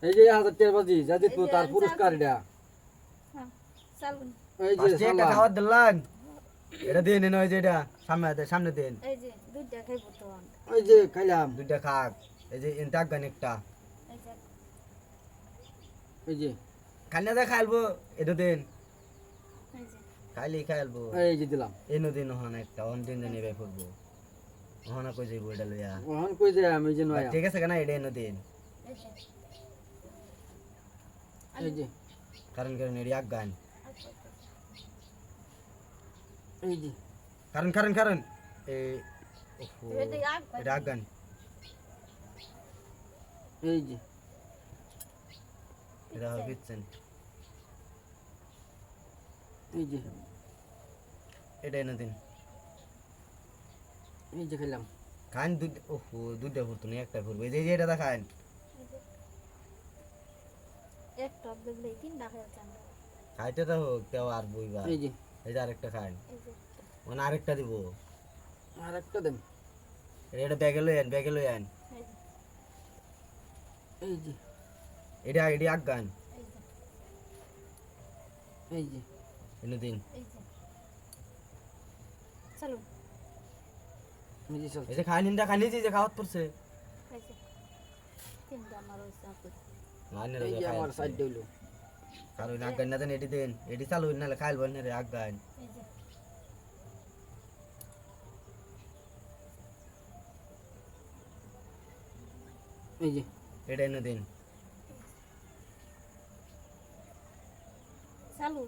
এই যে 1000 টাকা বাজি যা জিতবো তার পুরস্কার এটা হ্যাঁ চালুন এই যে পাঁচটি একটা খাওয়ার দিলাম এটা দিয়ে নেন ওই যে এটা সামনে দেন এই যে দুইটা খাইবো তো ওই যে খাইলাম দুইটা খাক এই যে ইনটা গান একটা এই যে এই যে খান্না যা খাইলবো এটা দেন এই যে খাইলি খাইলবো এই যে দিলাম এনো দিন ওখানে একটা অন দিন দিন এবার করবো ওখানে কই যাইবো এটা লইয়া ওহন কই যায় আমি যে নয়া ঠিক আছে কেন এটা এনো দিন এই যে এই যে কারণ এটি এক গান আচ্ছা এই যে কারণ এই ওহো এটা আগ এটা এক গান এই যে এটা হবে বিচ্ছেন এই যে এটা এনো দিন এই যে খাইলাম খান দুধ ওহো দুধটা ফুরতো না একটা ফুরবো এই যে এটা দা খান একটা দেখলে তিনটা খাইতে আমরা খাইতে তো হোক তেও আর বইবা এই যে এই যে আরেকটা খান এই যে মানে আরেকটা দিব আর একটা দেন এটা ব্যাগে লই আন এই যে এই যে এটা এক গান এই যে এই যে এনে দিন এই যে চালুন এই যে চল এই যে খানিনটা খানি যে খাওয়াত পড়ছে এই যে তিনটা আমার ওই চাকু মানে এই যে আমার সাইড দিল কারণ এক গান না দেন এটি দেন এটি চালু নালে খাইলব না রে এক গান এই যে এই যে এটা এনে দিন চালু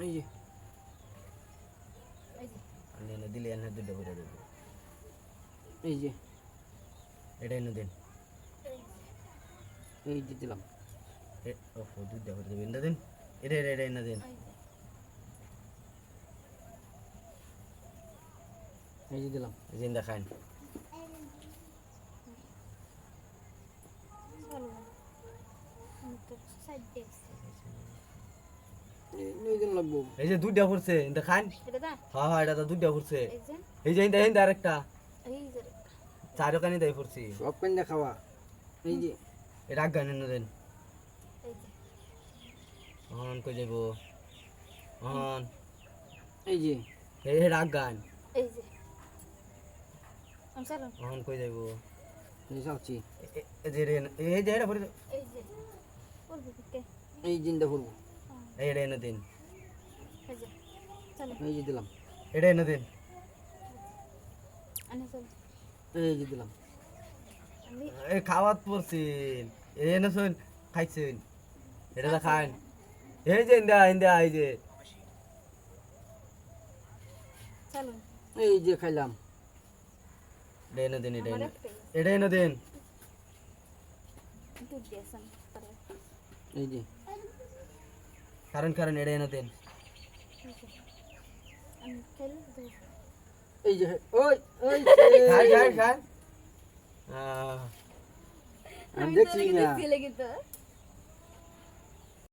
এই যে এই যে এনে দিলে এনে দুধটা ভরে দেব এই যে এটা এনে দিন এই যে এই যে দিলাম ওহো দুধটা ভরে দেব এনে দিন এটা এনে দিন এই যে এই যে দিলাম এই যে খান চালু আমি তো সাইড দেখছি এই দিন লাগবো এই যে দুধটা ভরছে এটা খান এটা দা হ্যাঁ এটা তো দুধটা ভরছে এই যে এই যে আরেকটা এই যে চারও কানি দেয় ভরছি সব কান্দা খাওয়া এই যে এটা এক গান এনে দেন এই যে অহন কই যাইব অহন এই যে এই এক গান এই যে আমি চালুন অহন কই যাইব এই চালছি এই যে এটা ভরে এই যে বলবি দিতে এই জিন্দা করবো এটা এনে দিন এই যে চালু এই যে দিলাম এটা এনে দিন আনে চল এই যে দিলাম আমি এই খাওয়াত পড়ছেন এই এনেছেন খাইছেন এটা তো খান এই যে ইন্দা এই যে চালুন এই যে খাইলাম এটা এনে দিন আমার একটাই এটা এনে দিন দুধ দিয়েছেন তাহলে এই যে কারণ এটা এনে দিন এই যে আমি খেলে দুধ এই যে ওই ওই খাই আমি দেখছি না লেগে তো